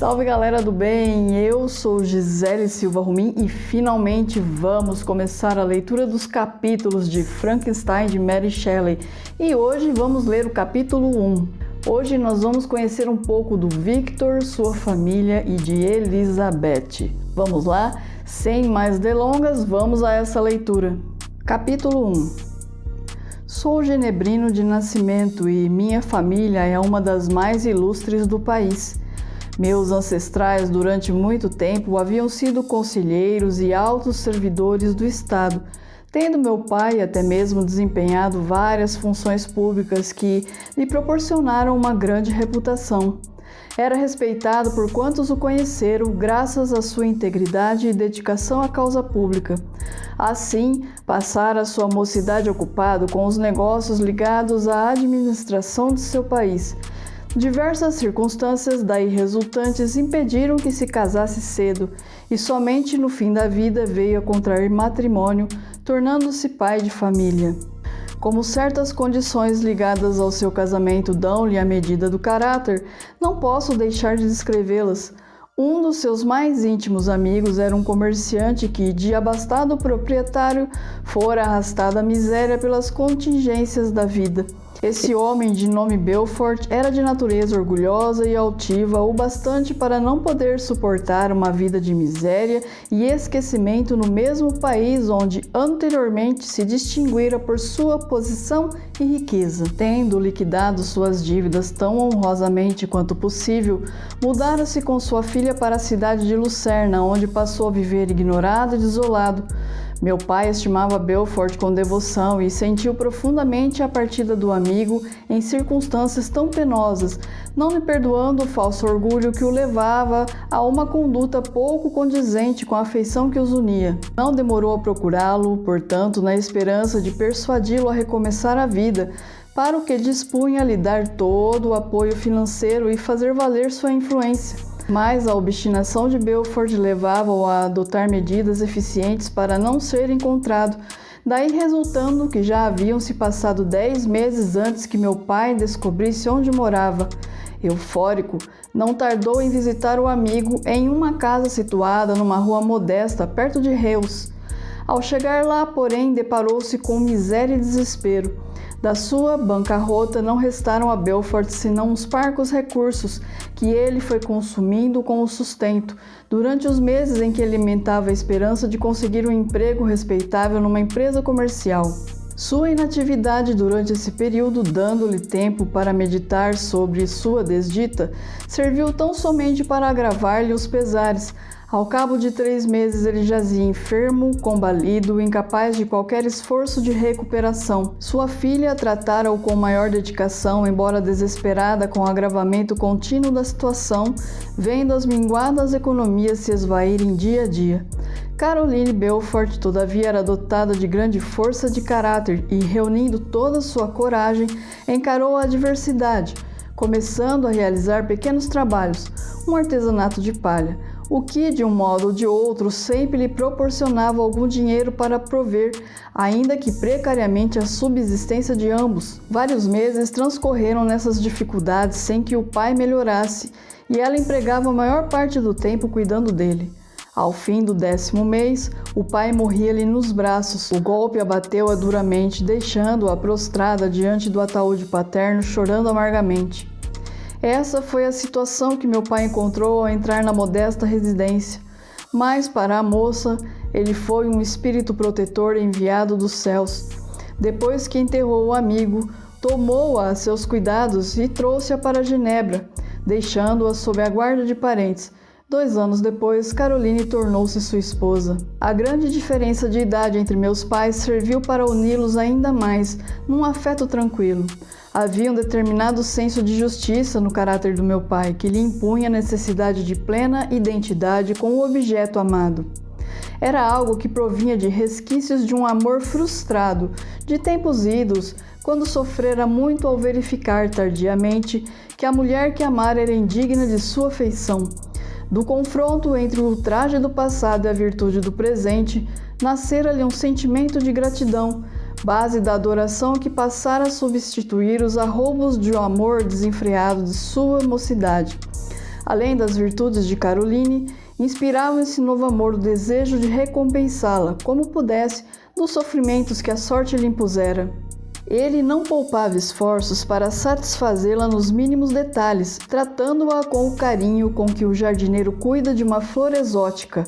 Salve galera do bem, eu sou Gisele Silva Rumim e finalmente vamos começar a leitura dos capítulos de Frankenstein de Mary Shelley e hoje vamos ler o capítulo 1. Hoje nós vamos conhecer um pouco do Victor, sua família e de Elizabeth. Vamos lá? Sem mais delongas, vamos a essa leitura. Capítulo 1. Sou genebrino de nascimento e minha família é uma das mais ilustres do país. Meus ancestrais, durante muito tempo, haviam sido conselheiros e altos servidores do Estado, tendo meu pai até mesmo desempenhado várias funções públicas que lhe proporcionaram uma grande reputação. Era respeitado por quantos o conheceram, graças à sua integridade e dedicação à causa pública. Assim, passara sua mocidade ocupado com os negócios ligados à administração de seu país. Diversas circunstâncias daí resultantes impediram que se casasse cedo e somente no fim da vida veio a contrair matrimônio, tornando-se pai de família. Como certas condições ligadas ao seu casamento dão-lhe a medida do caráter, não posso deixar de descrevê-las. Um dos seus mais íntimos amigos era um comerciante que, de abastado proprietário, fora arrastado à miséria pelas contingências da vida. Esse homem, de nome Belfort, era de natureza orgulhosa e altiva o bastante para não poder suportar uma vida de miséria e esquecimento no mesmo país onde anteriormente se distinguira por sua posição e riqueza. Tendo liquidado suas dívidas tão honrosamente quanto possível, mudara-se com sua filha para a cidade de Lucerna, onde passou a viver ignorado e desolado. Meu pai estimava Belfort com devoção e sentiu profundamente a partida do amigo em circunstâncias tão penosas, não lhe perdoando o falso orgulho que o levava a uma conduta pouco condizente com a afeição que os unia. Não demorou a procurá-lo, portanto, na esperança de persuadi-lo a recomeçar a vida, para o que dispunha a lhe dar todo o apoio financeiro e fazer valer sua influência. Mas a obstinação de Belfort levava-o a adotar medidas eficientes para não ser encontrado, daí resultando que já haviam se passado 10 meses antes que meu pai descobrisse onde morava. Eufórico, não tardou em visitar o amigo em uma casa situada numa rua modesta, perto de Reus. Ao chegar lá, porém, deparou-se com miséria e desespero. Da sua bancarrota não restaram a Belfort senão uns parcos recursos que ele foi consumindo com o sustento, durante os meses em que alimentava a esperança de conseguir um emprego respeitável numa empresa comercial. Sua inatividade durante esse período, dando-lhe tempo para meditar sobre sua desdita, serviu tão somente para agravar-lhe os pesares. Ao cabo de 3 meses ele jazia enfermo, combalido, incapaz de qualquer esforço de recuperação. Sua filha tratara-o com maior dedicação, embora desesperada com o agravamento contínuo da situação, vendo as minguadas economias se esvaírem dia a dia. Caroline Belfort, todavia, era dotada de grande força de caráter e, reunindo toda sua coragem, encarou a adversidade, começando a realizar pequenos trabalhos, um artesanato de palha, o que, de um modo ou de outro, sempre lhe proporcionava algum dinheiro para prover, ainda que precariamente, a subsistência de ambos. Vários meses transcorreram nessas dificuldades sem que o pai melhorasse, e ela empregava a maior parte do tempo cuidando dele. Ao fim do 10º mês, o pai morria-lhe nos braços. O golpe abateu-a duramente, deixando-a prostrada diante do ataúde paterno, chorando amargamente. Essa foi a situação que meu pai encontrou ao entrar na modesta residência. Mas, para a moça, ele foi um espírito protetor enviado dos céus. Depois que enterrou o amigo, tomou-a a seus cuidados e trouxe-a para Genebra, deixando-a sob a guarda de parentes. 2 anos depois, Caroline tornou-se sua esposa. A grande diferença de idade entre meus pais serviu para uni-los ainda mais, num afeto tranquilo. Havia um determinado senso de justiça no caráter do meu pai, que lhe impunha a necessidade de plena identidade com o objeto amado. Era algo que provinha de resquícios de um amor frustrado, de tempos idos, quando sofrera muito ao verificar tardiamente que a mulher que amara era indigna de sua afeição. Do confronto entre o ultraje do passado e a virtude do presente, nascera-lhe um sentimento de gratidão, base da adoração que passara a substituir os arroubos de um amor desenfreado de sua mocidade. Além das virtudes de Caroline, inspirava esse novo amor o desejo de recompensá-la, como pudesse, dos sofrimentos que a sorte lhe impusera. Ele não poupava esforços para satisfazê-la nos mínimos detalhes, tratando-a com o carinho com que o jardineiro cuida de uma flor exótica.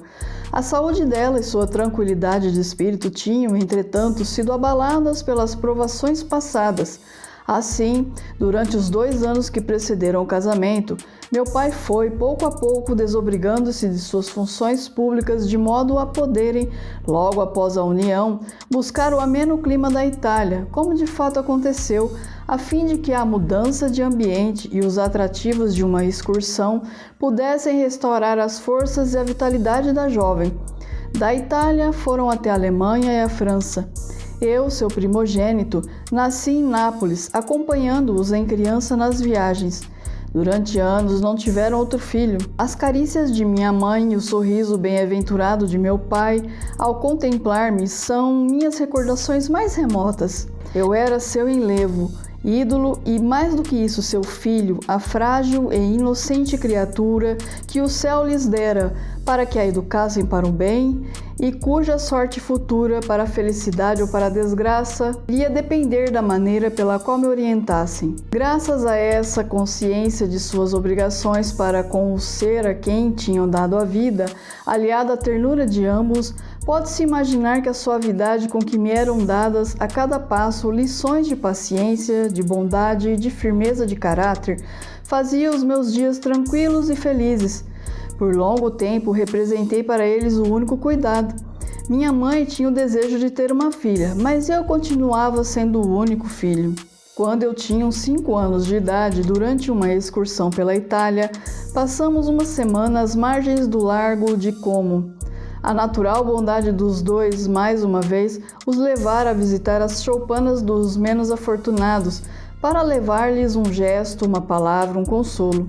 A saúde dela e sua tranquilidade de espírito tinham, entretanto, sido abaladas pelas provações passadas. Assim, durante os 2 anos que precederam o casamento, meu pai foi, pouco a pouco, desobrigando-se de suas funções públicas de modo a poderem, logo após a união, buscar o ameno clima da Itália, como de fato aconteceu, a fim de que a mudança de ambiente e os atrativos de uma excursão pudessem restaurar as forças e a vitalidade da jovem. Da Itália foram até a Alemanha e a França. Eu, seu primogênito, nasci em Nápoles, acompanhando-os em criança nas viagens. Durante anos não tiveram outro filho. As carícias de minha mãe e o sorriso bem-aventurado de meu pai, ao contemplar-me, são minhas recordações mais remotas. Eu era seu enlevo, ídolo e, mais do que isso, seu filho, a frágil e inocente criatura que o céu lhes dera para que a educassem para o bem e cuja sorte futura, para a felicidade ou para a desgraça, ia depender da maneira pela qual me orientassem. Graças a essa consciência de suas obrigações para com o ser a quem tinham dado a vida, aliada à ternura de ambos, pode-se imaginar que a suavidade com que me eram dadas a cada passo lições de paciência, de bondade e de firmeza de caráter, fazia os meus dias tranquilos e felizes. Por longo tempo representei para eles o único cuidado. Minha mãe tinha o desejo de ter uma filha, mas eu continuava sendo o único filho. Quando eu tinha uns 5 anos de idade, durante uma excursão pela Itália, passamos uma semana às margens do Largo de Como. A natural bondade dos dois, mais uma vez, os levara a visitar as choupanas dos menos afortunados, para levar-lhes um gesto, uma palavra, um consolo.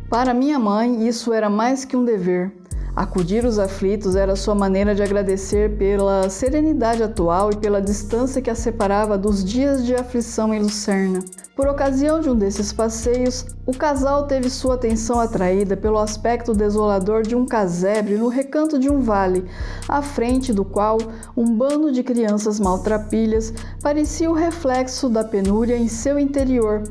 Para minha mãe, isso era mais que um dever. Acudir os aflitos era sua maneira de agradecer pela serenidade atual e pela distância que a separava dos dias de aflição em Lucerna. Por ocasião de um desses passeios, o casal teve sua atenção atraída pelo aspecto desolador de um casebre no recanto de um vale, à frente do qual um bando de crianças maltrapilhas parecia o reflexo da penúria em seu interior.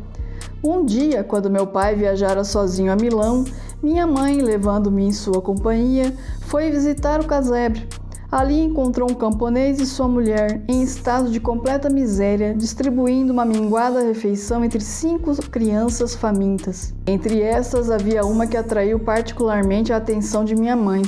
Um dia, quando meu pai viajara sozinho a Milão, minha mãe, levando-me em sua companhia, foi visitar o casebre. Ali encontrou um camponês e sua mulher, em estado de completa miséria, distribuindo uma minguada refeição entre 5 crianças famintas. Entre estas havia uma que atraiu particularmente a atenção de minha mãe.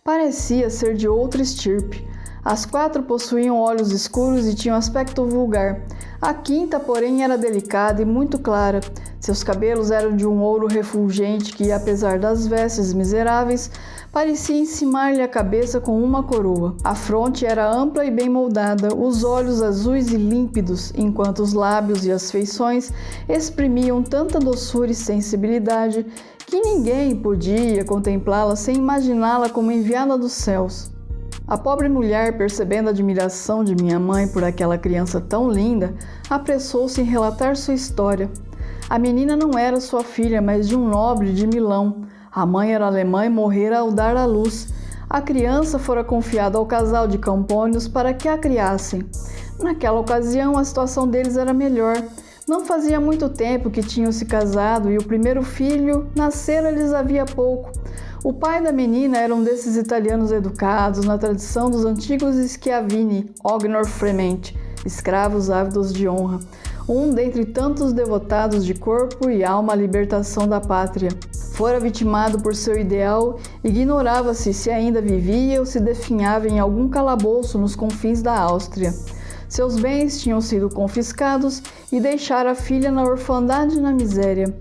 Parecia ser de outra estirpe. As 4 possuíam olhos escuros e tinham aspecto vulgar. A quinta, porém, era delicada e muito clara. Seus cabelos eram de um ouro refulgente que, apesar das vestes miseráveis, parecia encimar-lhe a cabeça com uma coroa. A fronte era ampla e bem moldada, os olhos azuis e límpidos, enquanto os lábios e as feições exprimiam tanta doçura e sensibilidade que ninguém podia contemplá-la sem imaginá-la como enviada dos céus. A pobre mulher, percebendo a admiração de minha mãe por aquela criança tão linda, apressou-se em relatar sua história. A menina não era sua filha, mas de um nobre de Milão. A mãe era alemã e morrera ao dar à luz. A criança fora confiada ao casal de campônios para que a criassem. Naquela ocasião, a situação deles era melhor. Não fazia muito tempo que tinham se casado e o primeiro filho nascera-lhes havia pouco. O pai da menina era um desses italianos educados na tradição dos antigos Schiavini, Ognor Fremente, escravos ávidos de honra, um dentre tantos devotados de corpo e alma à libertação da pátria. Fora vitimado por seu ideal, ignorava-se se ainda vivia ou se definhava em algum calabouço nos confins da Áustria. Seus bens tinham sido confiscados e deixara a filha na orfandade e na miséria.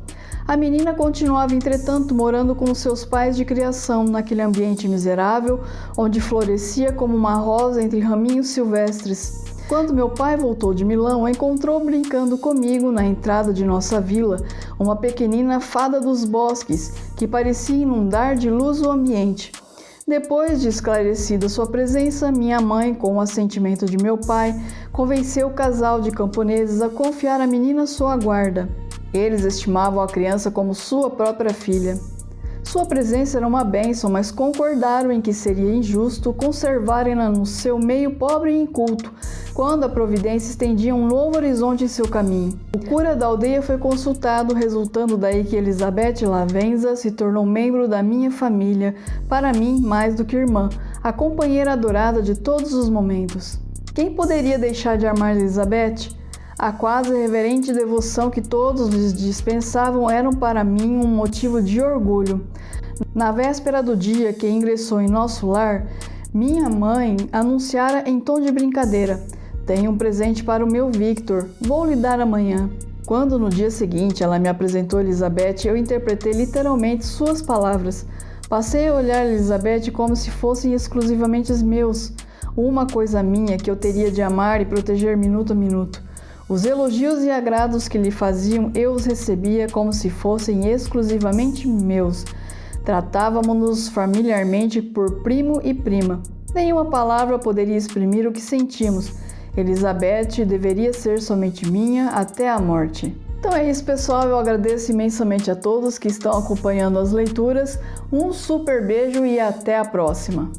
A menina continuava, entretanto, morando com seus pais de criação, naquele ambiente miserável, onde florescia como uma rosa entre raminhos silvestres. Quando meu pai voltou de Milão, encontrou brincando comigo na entrada de nossa vila uma pequenina fada dos bosques, que parecia inundar de luz o ambiente. Depois de esclarecida sua presença, minha mãe, com o assentimento de meu pai, convenceu o casal de camponeses a confiar a menina à sua guarda. Eles estimavam a criança como sua própria filha. Sua presença era uma bênção, mas concordaram em que seria injusto conservarem-na no seu meio pobre e inculto, quando a providência estendia um novo horizonte em seu caminho. O cura da aldeia foi consultado, resultando daí que Elizabeth Lavenza se tornou membro da minha família, para mim mais do que irmã, a companheira adorada de todos os momentos. Quem poderia deixar de amar Elizabeth? A quase reverente devoção que todos lhes dispensavam eram para mim um motivo de orgulho. Na véspera do dia que ingressou em nosso lar, minha mãe anunciara em tom de brincadeira: "Tenho um presente para o meu Victor, vou lhe dar amanhã." Quando no dia seguinte ela me apresentou Elizabeth, eu interpretei literalmente suas palavras. Passei a olhar Elizabeth como se fossem exclusivamente meus, uma coisa minha que eu teria de amar e proteger minuto a minuto. Os elogios e agrados que lhe faziam eu os recebia como se fossem exclusivamente meus. Tratávamos-nos familiarmente por primo e prima. Nenhuma palavra poderia exprimir o que sentimos. Elizabeth deveria ser somente minha até a morte. Então é isso, pessoal. Eu agradeço imensamente a todos que estão acompanhando as leituras. Um super beijo e até a próxima!